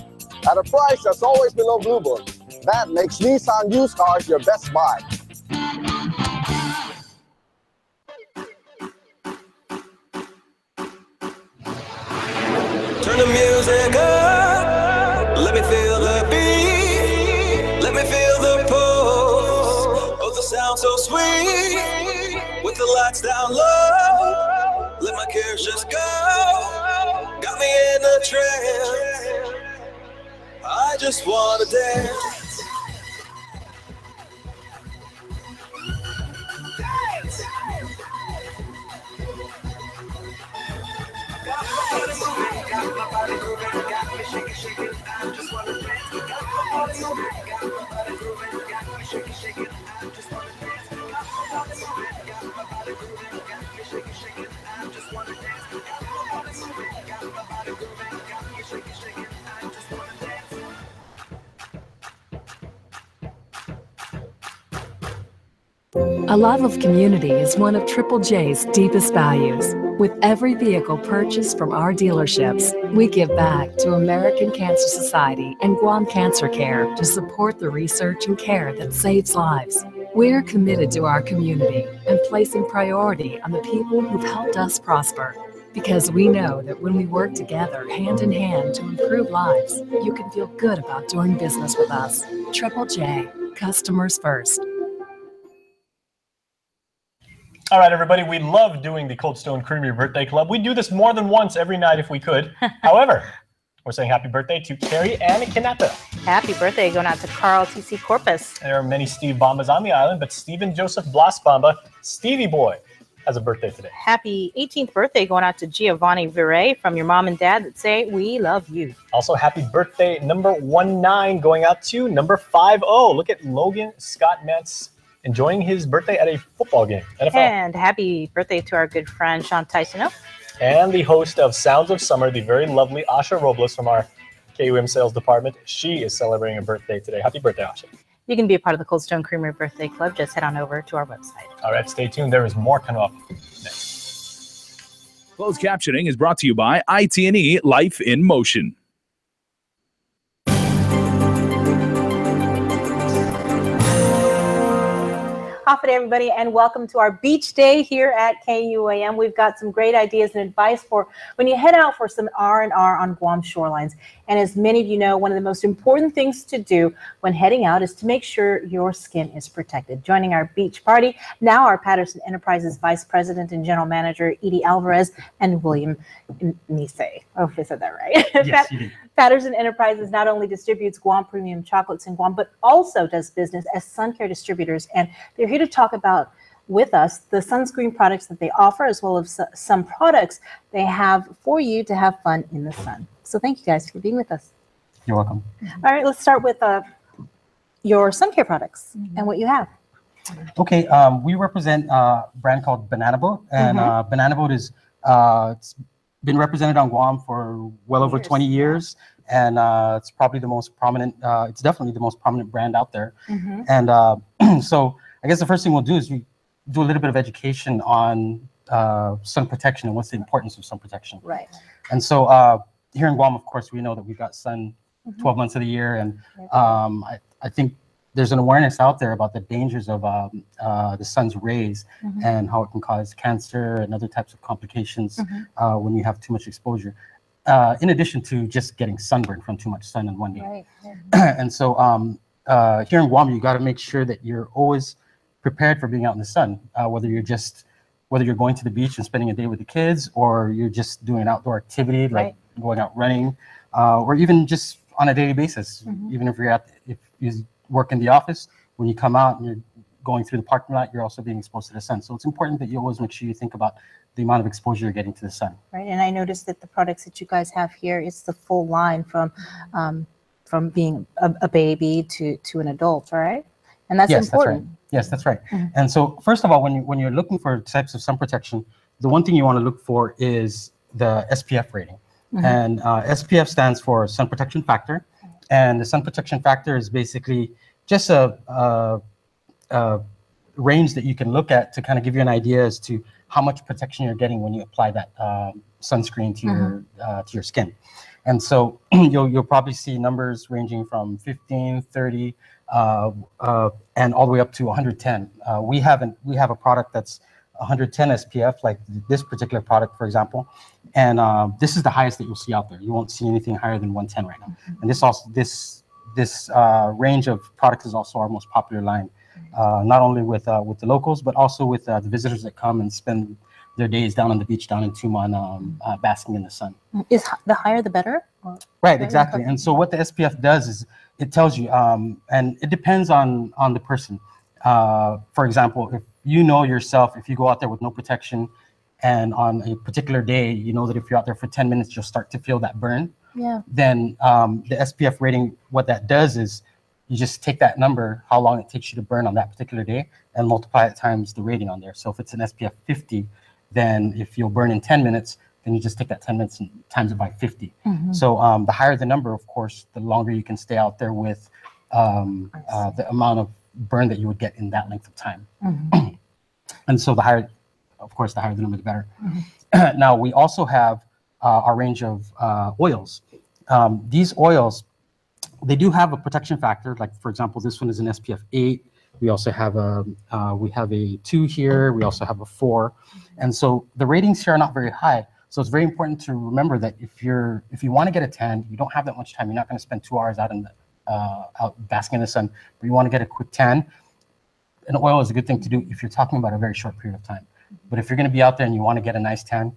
Speaker 10: At a price that's always below Blue Book. That makes Nissan used cars your best buy.
Speaker 9: Turn the music up, let me feel the beat, let me feel the pulse, oh the sound so sweet, with the lights down low, let my cares just go, got me in a trance, I just wanna dance.
Speaker 12: A love of community is one of Triple J's deepest values. With every vehicle purchased from our dealerships, we give back to American Cancer Society and Guam Cancer Care to support the research and care that saves lives. We're committed to our community and placing priority on the people who've helped us prosper. Because we know that when we work together hand in hand to improve lives, you can feel good about doing business with us. Triple J, customers first.
Speaker 2: All right, everybody, we love doing the Cold Stone Creamery Birthday Club. We do this more than once every night if we could. However, we're saying happy birthday to Carrie Ann Kanata.
Speaker 3: Happy birthday going out to Carl T.C. Corpus.
Speaker 2: There are many Steve Bombas on the island, but Stephen Joseph Blas Bamba, Stevie Boy, has a birthday today.
Speaker 3: Happy 18th birthday going out to Giovanni Vire from your mom and dad that say, we love you.
Speaker 2: Also, happy birthday number 19 going out to number 50. Look at Logan Scott Mance enjoying his birthday at a football game. NFL.
Speaker 3: And happy birthday to our good friend Sean Tysono.
Speaker 2: And the host of Sounds of Summer, the very lovely Asha Robles from our KUAM sales department. She is celebrating a birthday today. Happy birthday, Asha.
Speaker 3: You can be a part of the Cold Stone Creamery Birthday Club. Just head on over to our website.
Speaker 2: All right, stay tuned. There is more coming up next.
Speaker 1: Closed captioning is brought to you by IT&E Life in Motion.
Speaker 3: Hafid, everybody, and welcome to our beach day here at KUAM. We've got some great ideas and advice for when you head out for some R&R on Guam shorelines. And as many of you know, one of the most important things to do when heading out is to make sure your skin is protected. Joining our beach party now are Patterson Enterprises Vice President and General Manager Edie Alvarez and William Nisei. Oh, if I said that right.
Speaker 13: Yes, you did.
Speaker 3: Patterson Enterprises not only distributes Guam premium chocolates in Guam, but also does business as sun care distributors. And they're here to talk about with us the sunscreen products that they offer, as well as some products they have for you to have fun in the sun. So thank you guys for being with us.
Speaker 13: You're welcome.
Speaker 3: All right, let's start with your sun care products and what you have.
Speaker 13: Okay, we represent a brand called Banana Boat, and Banana Boat is it's been represented on Guam for well over 20 years, and it's probably the most prominent. It's definitely the most prominent brand out there. And so I guess the first thing we'll do is we do a little bit of education on sun protection and what's the importance of sun protection.
Speaker 3: Right.
Speaker 13: And so here in Guam, of course, we know that we've got sun 12 months of the year, and I think there's an awareness out there about the dangers of the sun's rays and how it can cause cancer and other types of complications when you have too much exposure, in addition to just getting sunburned from too much sun in one day.
Speaker 3: Right.
Speaker 13: And so here in Guam, you got to make sure that you're always prepared for being out in the sun, whether you're going to the beach and spending a day with the kids, or you're just doing an outdoor activity like going out running, or even just on a daily basis. Even if you work in the office, when you come out and you're going through the parking lot, you're also being exposed to the sun. So it's important that you always make sure you think about the amount of exposure you're getting to the sun.
Speaker 3: Right, and I noticed that the products that you guys have here, it's the full line from being a baby to an adult, all right? And that's important.
Speaker 13: Yes, that's right. And so first of all, when you're looking for types of sun protection, the one thing you want to look for is the SPF rating. And SPF stands for sun protection factor. And the sun protection factor is basically just a range that you can look at to kind of give you an idea as to how much protection you're getting when you apply that sunscreen to your skin. And so you'll probably see numbers ranging from 15, 30, and all the way up to 110. We have a product that's 110 SPF, like this particular product, for example. And this is the highest that you'll see out there. You won't see anything higher than 110 right now. And this range of products is also our most popular line, not only with the locals, but also with the visitors that come and spend their days down on the beach down in Tumon, basking in the sun.
Speaker 3: Is the higher the better?
Speaker 13: Right, exactly. And so what the SPF does is it tells you, and it depends on the person. For example, if you know yourself, if you go out there with no protection, and on a particular day, you know that if you're out there for 10 minutes, you'll start to feel that burn.
Speaker 3: Yeah.
Speaker 13: Then the SPF rating, what that does is you just take that number, how long it takes you to burn on that particular day, and multiply it times the rating on there. So if it's an SPF 50, then if you'll burn in 10 minutes, then you just take that 10 minutes and times it by 50. So the higher the number, of course, the longer you can stay out there with the amount of burn that you would get in that length of time. And so the higher, of course, the higher the number, the better. Now, we also have our range of oils. These oils, they do have a protection factor. Like, for example, this one is an SPF 8. We also have a 2 here. We also have a 4. And so the ratings here are not very high. So it's very important to remember that if you want to get a tan, you don't have that much time. You're not going to spend 2 hours out basking in the sun, but you want to get a quick tan. An oil is a good thing to do if you're talking about a very short period of time. But if you're going to be out there and you want to get a nice tan,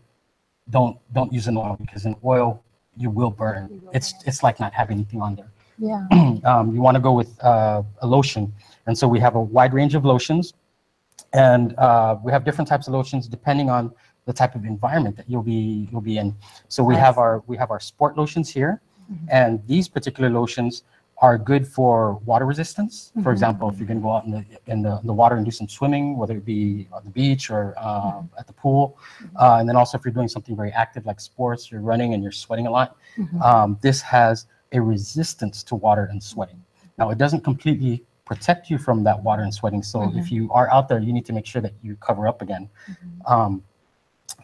Speaker 13: don't use an oil, because an oil you will burn. It's like not having anything on there.
Speaker 3: Yeah.
Speaker 13: You want to go with a lotion, and so we have a wide range of lotions, and we have different types of lotions depending on the type of environment that you'll be in. So we have our sport lotions here, and these particular lotions are good for water resistance. For example, if you're going to go out in the water and do some swimming, whether it be on the beach or at the pool, and then also if you're doing something very active like sports, you're running and you're sweating a lot, this has a resistance to water and sweating. Now, it doesn't completely protect you from that water and sweating, so if you are out there, you need to make sure that you cover up again. And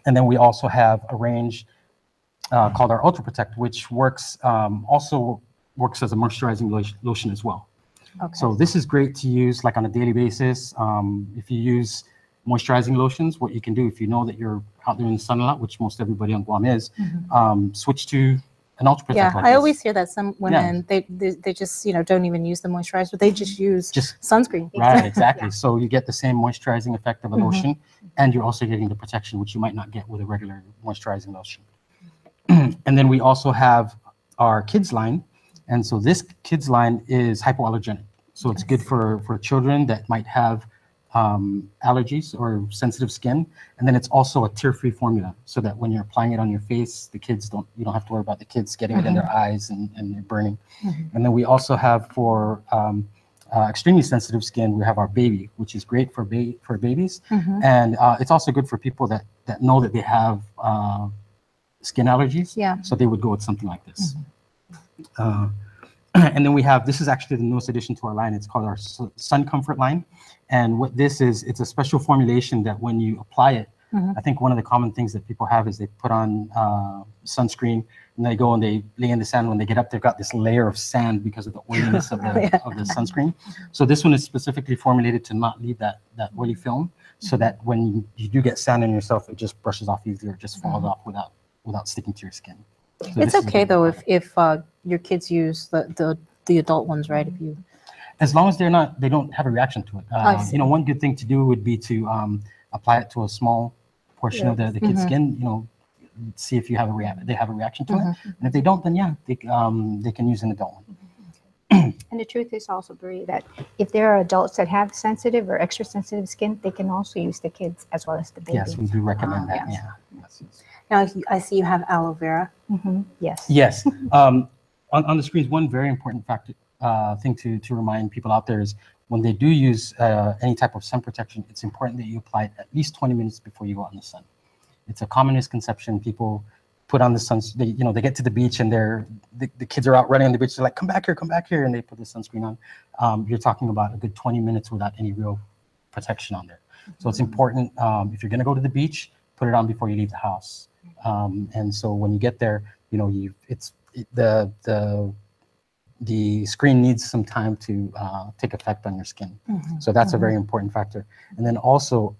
Speaker 13: then we also have a range called our Ultra Protect, which also works as a moisturizing lotion as well.
Speaker 3: Okay.
Speaker 13: So this is great to use like on a daily basis. If you use moisturizing lotions, what you can do if you know that you're out there in the sun a lot, which most everybody on Guam is, switch to an ultra protect.
Speaker 3: Yeah,
Speaker 13: like
Speaker 3: I
Speaker 13: this.
Speaker 3: always hear that some women they just don't even use the moisturizer. They just use sunscreen.
Speaker 13: Right, exactly. So you get the same moisturizing effect of a
Speaker 3: Mhm.
Speaker 13: lotion, and you're also getting the protection, which you might not get with a regular moisturizing lotion. And then we also have our kids line. And so this kids line is hypoallergenic. So it's good for children that might have allergies or sensitive skin. And then it's also a tear-free formula, so that when you're applying it on your face, you don't have to worry about the kids getting it in their eyes and they're burning. And then we also have for extremely sensitive skin, we have our baby, which is great for babies. And it's also good for people that know that they have skin allergies.
Speaker 3: Yeah.
Speaker 13: So they would go with something like this. And then we have, this is actually the newest addition to our line. It's called our Sun Comfort line. And what this is, it's a special formulation that when you apply it, I think one of the common things that people have is they put on sunscreen and they go and they lay in the sand. When they get up, they've got this layer of sand because of the oiliness of the sunscreen. So this one is specifically formulated to not leave that oily film, so that when you do get sand on yourself, it just brushes off easier, just falls off without sticking to your skin. So
Speaker 3: It's okay though if your kids use the adult ones, right? If you,
Speaker 13: as long as they don't have a reaction to it. One good thing to do would be to apply it to a small portion of the kid's skin. See if they have a reaction to it. And if they don't, then yeah, they can use an adult one.
Speaker 14: And the truth is also, Bree, that if there are adults that have sensitive or extra sensitive skin, they can also use the kids as well as the babies.
Speaker 13: Yes, we do recommend that.
Speaker 14: Yes.
Speaker 13: Yeah.
Speaker 3: now I see you have aloe vera.
Speaker 14: Yes.
Speaker 13: Yes. On the screens, one very important thing to remind people out there is when they do use any type of sun protection, it's important that you apply it at least 20 minutes before you go out in the sun. It's a common misconception. People put on the sun, they get to the beach and the kids are out running on the beach. They're like, come back here, and they put the sunscreen on. You're talking about a good 20 minutes without any real protection on there. So it's important, if you're gonna go to the beach, put it on before you leave the house. And so when you get there, the screen needs some time to take effect on your skin. So that's a very important factor. And then also,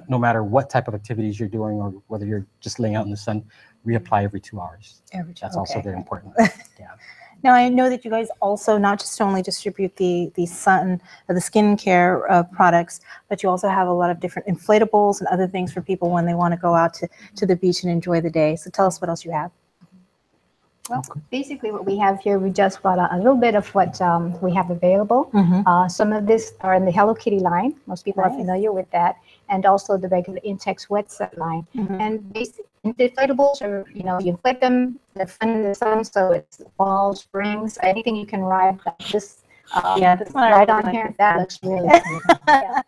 Speaker 13: no matter what type of activities you're doing or whether you're just laying out in the sun, reapply every 2 hours. That's also very important. Yeah.
Speaker 3: Now I know that you guys also not just only distribute the sun or the skincare products, but you also have a lot of different inflatables and other things for people when they want to go out to the beach and enjoy the day. So tell us what else you have.
Speaker 14: Well, basically what we have here, we just brought a little bit of what we have available. Some of this are in the Hello Kitty line. Most people are familiar with that. And also the regular Intex wet set line. And basically, the inflatables are, you inflate them, they're fun in the sun, so it's balls, rings, anything you can ride. This one right on here, that looks really fun.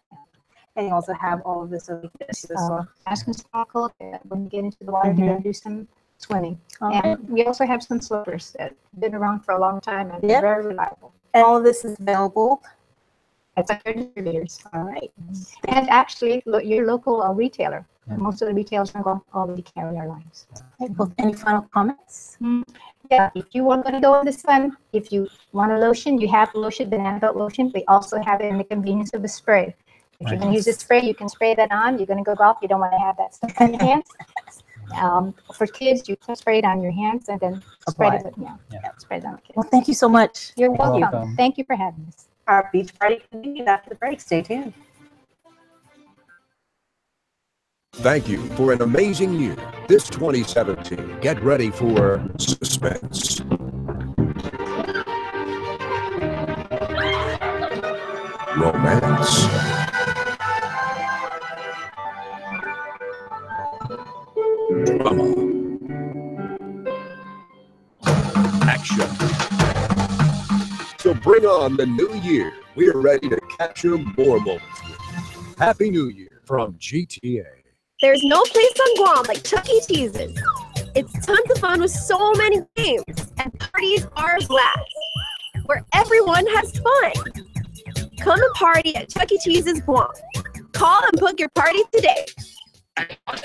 Speaker 3: And you also have all of this over here.
Speaker 14: Mask and snorkel, when you get into the water, you're going to do some swimming. And we also have some slippers that have been around for a long time and they're very reliable.
Speaker 3: And all of this is available
Speaker 14: at our distributors.
Speaker 3: All right.
Speaker 14: And actually, your local retailer. Most of the retailers already carry our lines.
Speaker 3: Well, any final comments?
Speaker 14: Yeah, if you are going to go in the sun, if you want a lotion, you have lotion, banana belt lotion. We also have it in the convenience of a spray. If you're going to use a spray, you can spray that on. You're going to go golf, you don't want to have that stuff on your hands. For kids, you can spray it on your hands and then spread it. Spread it on the kids.
Speaker 3: Well, thank you so much.
Speaker 14: You're welcome. Thank you for having us.
Speaker 3: Our beach party continues after the break. Stay tuned.
Speaker 11: Thank you for an amazing year. This 2017, get ready for suspense, romance, drama, action. So bring on the new year. We are ready to capture more moments. Happy New Year from GTA.
Speaker 15: There's no place on Guam like Chuck E. Cheese's. It's tons of fun with so many games, and parties are a blast, where everyone has fun. Come and party at Chuck E. Cheese's Guam. Call and book your party today.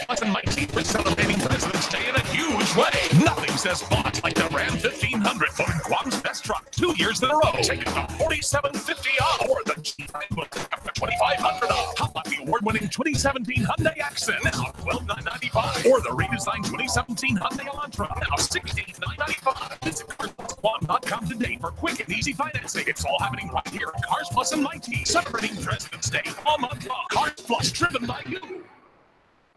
Speaker 8: Us and Mighty, we're celebrating President's Day in a huge way. Nothing says boss like the Ram 1500 for Guam's best truck. 2 years years in a row. Take it to $4,750 off or the $2,500 off. How about the award-winning 2017 Hyundai Accent, now $12,995, or the redesigned 2017 Hyundai Elantra, now $16,995. Visit CarsPlusQuam.com today for quick and easy financing. It's all happening right here at Cars Plus and Mighty, celebrating President's Day all month long. Cars Plus, driven by you.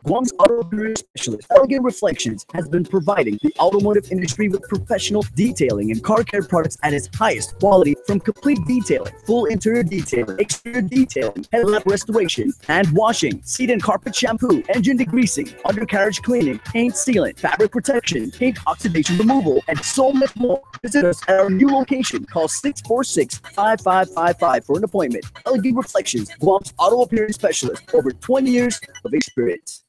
Speaker 16: Guam's auto repair specialist, Elegant Reflections, has been providing the automotive industry with professional detailing and car care products at its highest quality, from complete detailing, full interior detailing, exterior detailing, headlamp restoration and washing, seat and carpet shampoo, engine degreasing, undercarriage cleaning, paint sealant, fabric protection, paint oxidation removal, and so much more. Visit us at our new location. Call 646-5555 for an appointment. Elegant Reflections, Guam's auto appearance specialist, over 20 years of experience.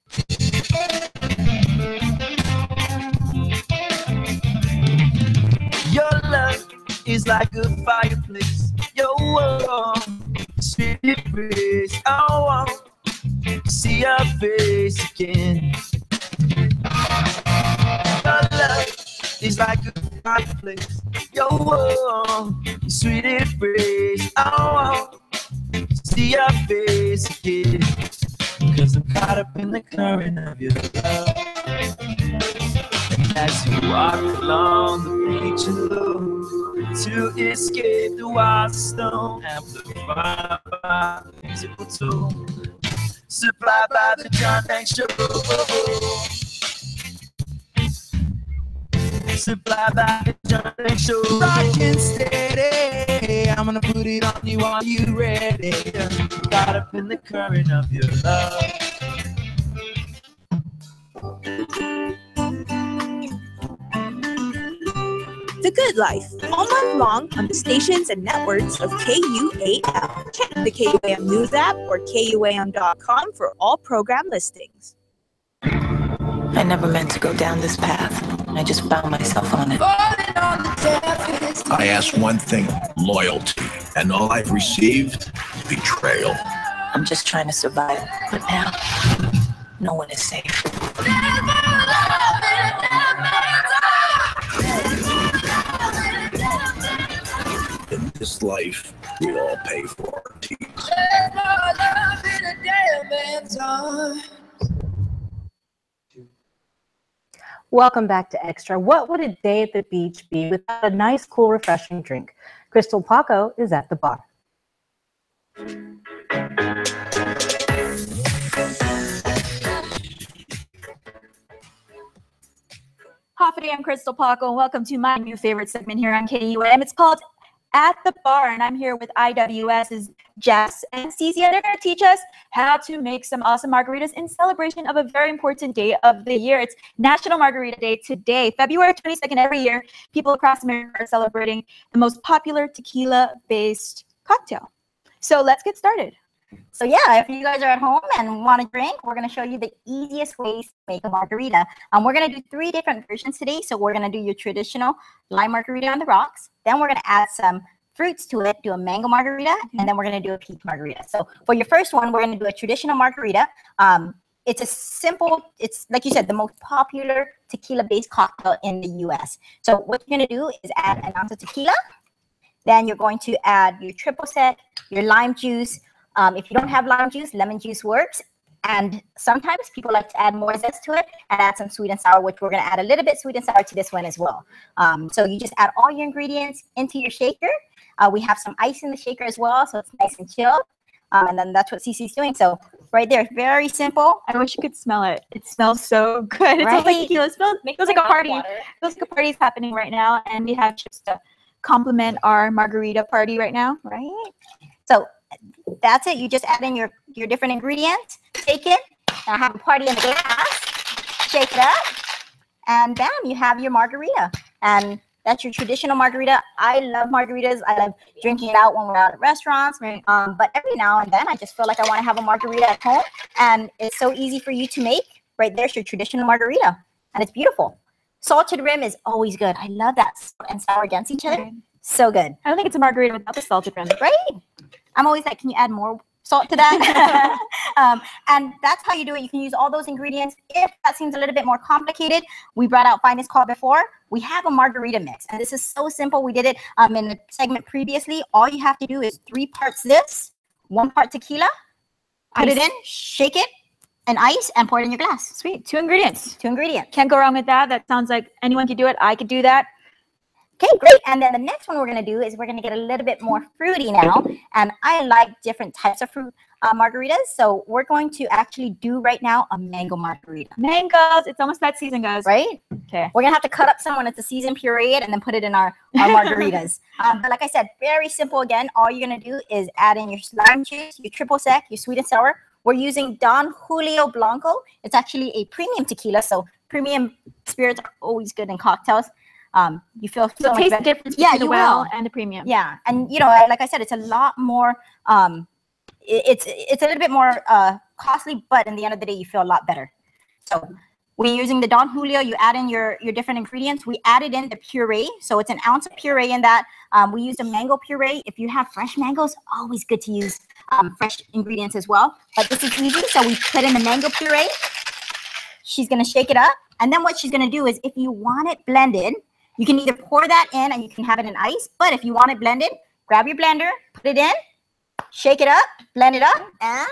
Speaker 9: Your love is like a fireplace. Your world, spirit breeze. I want to see your face again. Your love is like a fireplace. Your world, sweet embrace. I want to see your face again. 'Cause I'm caught up in the current of your love. And as you walk along the beach alone to escape the wild stone, amplified by musical tone, supplied by the John Hanks Show. Supplied by the John Hanks Show. Rockin' steady, I'm gonna put it on you. Are you ready? Caught up in the current of your love.
Speaker 17: The Good Life, all month long on the stations and networks of KUAM. Check the KUAM News app or KUAM.com for all program listings.
Speaker 18: I never meant to go down this path. I just found myself on it.
Speaker 8: I asked one thing, loyalty, and all I've received, betrayal.
Speaker 18: I'm just trying to survive, but now, no one is safe.
Speaker 8: In this life, we all pay for our deeds.
Speaker 3: Welcome back to Extra. What would a day at the beach be without a nice, cool, refreshing drink? Crystal Paco is at the bar.
Speaker 19: Hoffity, I'm Crystal Paco, and welcome to my new favorite segment here on KUAM. It's called At the Bar, and I'm here with IWS's Jess and Cece, and they're going to teach us how to make some awesome margaritas in celebration of a very important day of the year. It's National Margarita Day today, February 22nd. Every year, people across America are celebrating the most popular tequila-based cocktail. So let's get started.
Speaker 20: So yeah, if you guys are at home and want to drink, we're going to show you the easiest ways to make a margarita. We're going to do 3 different versions today. So we're going to do your traditional lime margarita on the rocks. Then we're going to add some fruits to it, do a mango margarita, and then we're going to do a peach margarita. So for your first one, we're going to do a traditional margarita. It's a simple, it's like you said, the most popular tequila-based cocktail in the U.S. So what you're going to do is add an ounce of tequila. Then you're going to add your triple sec, your lime juice. If you don't have lime juice, lemon juice works. And sometimes people like to add more zest to it and add some sweet and sour, which we're going to add a little bit sweet and sour to this one as well. So you just add all your ingredients into your shaker. We have some ice in the shaker as well, so it's nice and chilled. And then that's what Cece's doing. So right there, very simple.
Speaker 19: I wish you could smell it. It smells so good. It
Speaker 20: Right?
Speaker 19: smells like tequila. It feels like a party. It feels like a party's happening right now. And we have chips to complement our margarita party right now.
Speaker 20: Right? So that's it. You just add in your different ingredients, take it, and have a party in the glass, shake it up, and bam, you have your margarita. And that's your traditional margarita. I love margaritas. I love drinking it out when we're out at restaurants. But every now and then, I just feel like I want to have a margarita at home. And it's so easy for you to make. Right there's your traditional margarita. And it's beautiful. Salt to the rim is always good. I love that salt and sour against each other. So good.
Speaker 19: I don't think it's a margarita without the salted rim.
Speaker 20: Right? I'm always like, can you add more salt to that. And that's how you do it. You can use all those ingredients. If that seems a little bit more complicated, we brought out Finest Call before. We have a margarita mix, and this is so simple. We did it in the segment previously. All you have to do is 3 parts this, 1 part tequila, put it in, shake it, and ice, and pour it in your glass.
Speaker 19: Sweet. 2 ingredients.
Speaker 20: 2 ingredients.
Speaker 19: Can't go wrong with that. That sounds like anyone could do it. I could do that.
Speaker 20: Okay, great. And then the next one we're going to do is we're going to get a little bit more fruity now. And I like different types of fruit margaritas. So we're going to actually do right now a mango margarita.
Speaker 19: Mangoes. It's almost that season, guys.
Speaker 20: Right?
Speaker 19: Okay.
Speaker 20: We're going to have to cut up some when it's the season, puree it, and then put it in our margaritas. But like I said, very simple again. All you're going to do is add in your lime juice, your triple sec, your sweet and sour. We're using Don Julio Blanco. It's actually a premium tequila. So premium spirits are always good in cocktails. You feel so much
Speaker 19: taste
Speaker 20: better.
Speaker 19: the difference
Speaker 20: Yeah,
Speaker 19: between
Speaker 20: you
Speaker 19: the well
Speaker 20: will.
Speaker 19: and the premium.
Speaker 20: Yeah, and you know, like I said, it's a lot more. It's a little bit more costly, but in the end of the day, you feel a lot better. So we're using the Don Julio. You add in your different ingredients. We added in the puree, so it's an ounce of puree in that. We used a mango puree. If you have fresh mangoes, always good to use fresh ingredients as well. But this is easy, so we put in the mango puree. She's gonna shake it up, and then what she's gonna do is, if you want it blended, you can either pour that in and you can have it in ice. But if you want it blended, grab your blender, put it in, shake it up, blend it up, and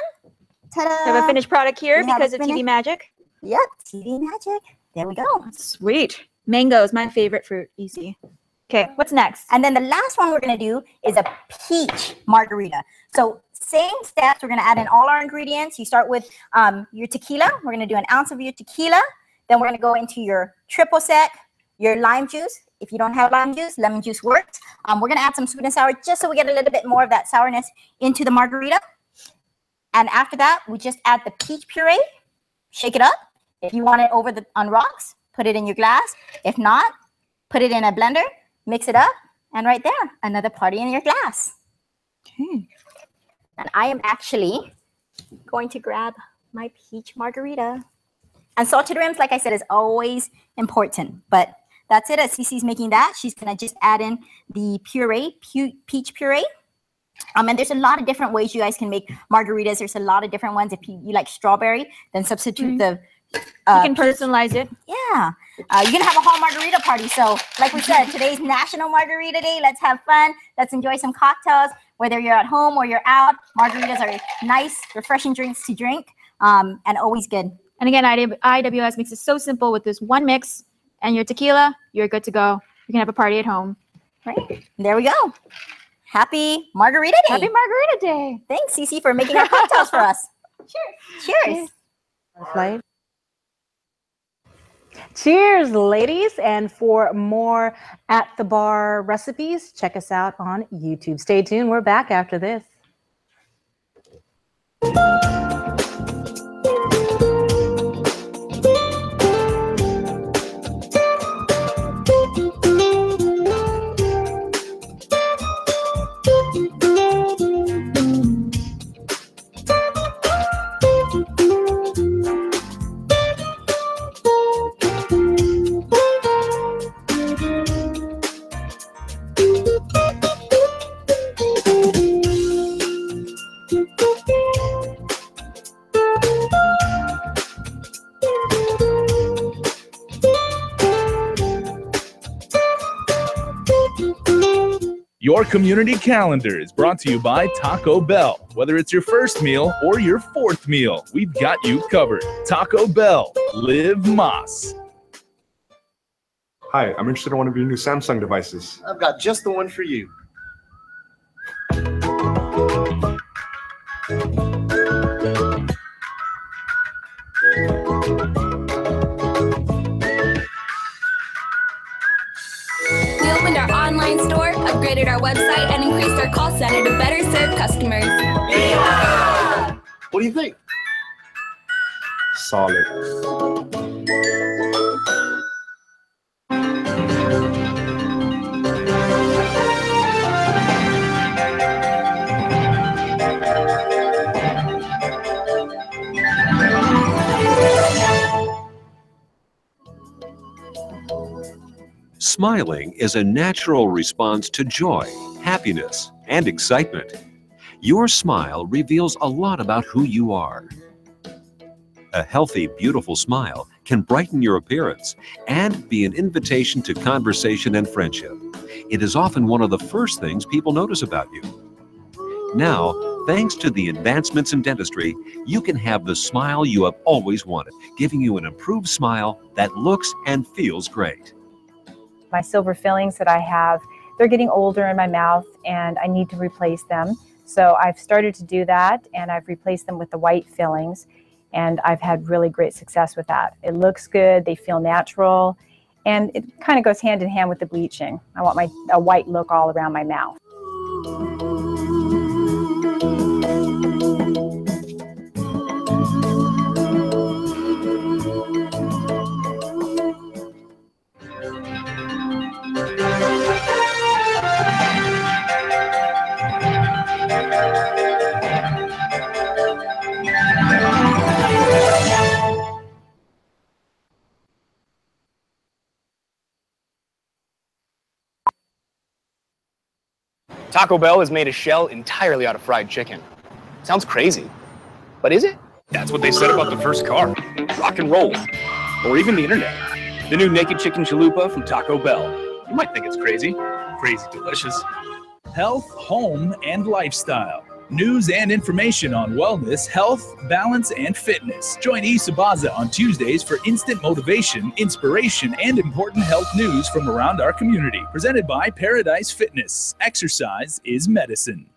Speaker 20: ta-da!
Speaker 19: We have a finished product here
Speaker 20: We have
Speaker 19: because
Speaker 20: a
Speaker 19: of TV
Speaker 20: finished-
Speaker 19: Magic.
Speaker 20: Yep, TV Magic. There we go.
Speaker 19: Sweet. Mango is my favorite fruit. Easy. Okay, what's next?
Speaker 20: And then the last one we're going to do is a peach margarita. So same steps. We're going to add in all our ingredients. You start with your tequila. We're going to do an ounce of your tequila. Then we're going to go into your triple sec, your lime juice. If you don't have lime juice, lemon juice works. We're going to add some sweet and sour just so we get a little bit more of that sourness into the margarita. And after that, we just add the peach puree, shake it up. If you want it on rocks, put it in your glass. If not, put it in a blender, mix it up, and right there, another party in your glass.
Speaker 19: Okay.
Speaker 20: And I am actually going to grab my peach margarita. And salted rims, like I said, is always important. But that's it. As Cece's making that, she's going to just add in the puree, peach puree. And there's a lot of different ways you guys can make margaritas. There's a lot of different ones. If you like strawberry, then substitute the...
Speaker 19: you can personalize it.
Speaker 20: Yeah. You're going to have a whole margarita party. So like we said, today's National Margarita Day. Let's have fun. Let's enjoy some cocktails. Whether you're at home or you're out, margaritas are nice, refreshing drinks to drink and always good.
Speaker 19: And again, IWS makes it so simple with this one mix and your tequila, you're good to go. You can have a party at home.
Speaker 20: Right. There we go. Happy Margarita Day.
Speaker 19: Happy Margarita Day.
Speaker 20: Thanks, Cece, for making our cocktails for us. Cheers. Cheers.
Speaker 3: Right. Cheers, ladies. And for more At the Bar recipes, check us out on YouTube. Stay tuned. We're back after this.
Speaker 1: Your community calendar is brought to you by Taco Bell. Whether it's your first meal or your fourth meal, we've got you covered. Taco Bell, live Moss.
Speaker 4: Hi, I'm interested in one of your new Samsung devices.
Speaker 5: I've got just the one for you.
Speaker 6: We opened our online store, upgraded our website, and increased our call center to better serve customers.
Speaker 5: Yeah! What do you think?
Speaker 4: Solid.
Speaker 21: Smiling is a natural response to joy, happiness, and excitement.
Speaker 7: Your smile reveals a lot about who you are. A healthy, beautiful smile can brighten your appearance and be an invitation to conversation and friendship. It is often one of the first things people notice about you. Now, thanks to the advancements in dentistry, you can have the smile you have always wanted, giving you an improved smile that looks and feels great.
Speaker 21: My silver fillings that I have, they're getting older in my mouth and I need to replace them. So I've started to do that and I've replaced them with the white fillings and I've had really great success with that. It looks good, they feel natural, and it kind of goes hand in hand with the bleaching. I want a white look all around my mouth.
Speaker 22: Taco Bell has made a shell entirely out of fried chicken. Sounds crazy, but is it? That's what they said about the first car, rock and roll, or even the internet. The new Naked Chicken Chalupa from Taco Bell. You might think it's crazy. Crazy delicious.
Speaker 1: Health, home, and lifestyle. News and information on wellness, health, balance, and fitness. Join Isabaza on Tuesdays for instant motivation, inspiration, and important health news from around our community. Presented by Paradise Fitness. Exercise is medicine.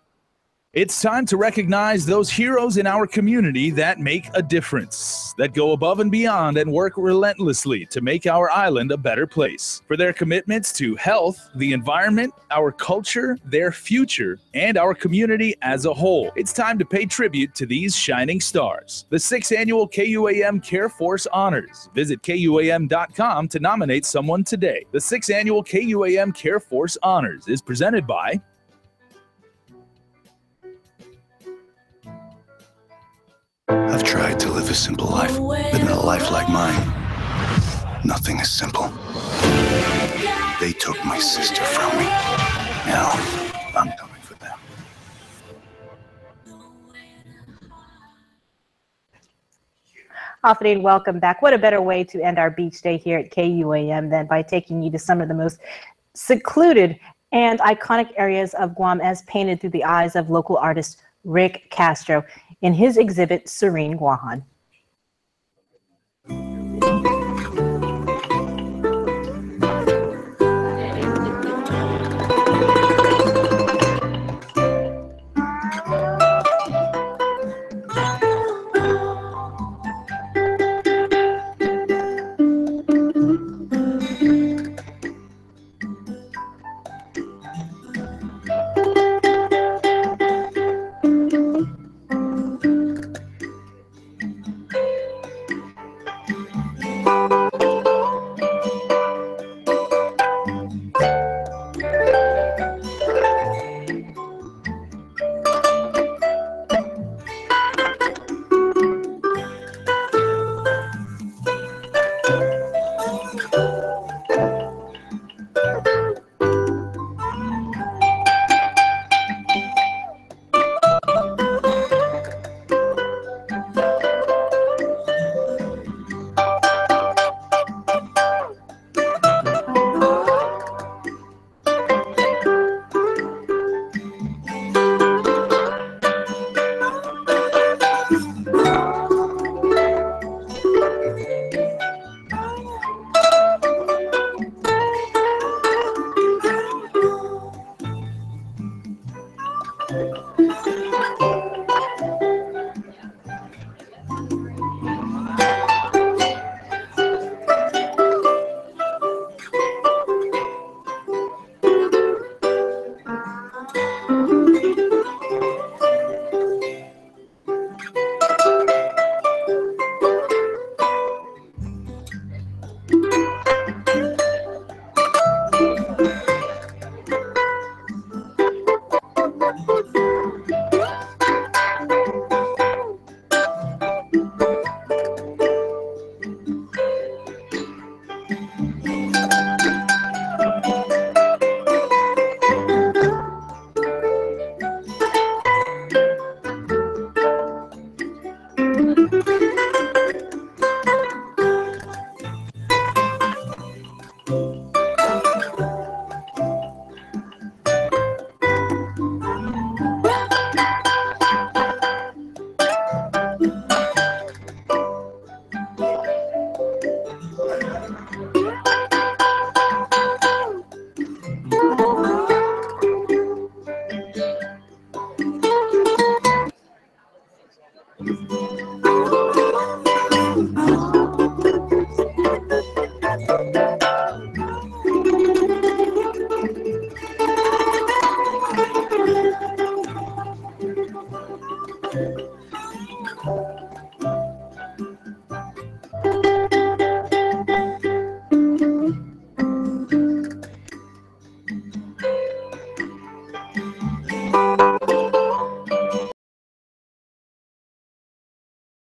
Speaker 1: It's time to recognize those heroes in our community that make a difference, that go above and beyond and work relentlessly to make our island a better place. For their commitments to health, the environment, our culture, their future, and our community as a whole. It's time to pay tribute to these shining stars. The 6th Annual KUAM Care Force Honors. Visit KUAM.com to nominate someone today. The 6th Annual KUAM Care Force Honors is presented by
Speaker 23: I've tried to live a simple life, but in a life like mine, nothing is simple. They took my sister from me. Now, I'm coming for them.
Speaker 3: Afternoon, welcome back. What a better way to end our beach day here at KUAM than by taking you to some of the most secluded and iconic areas of Guam as painted through the eyes of local artist Rick Castro in his exhibit, Serene Guahan.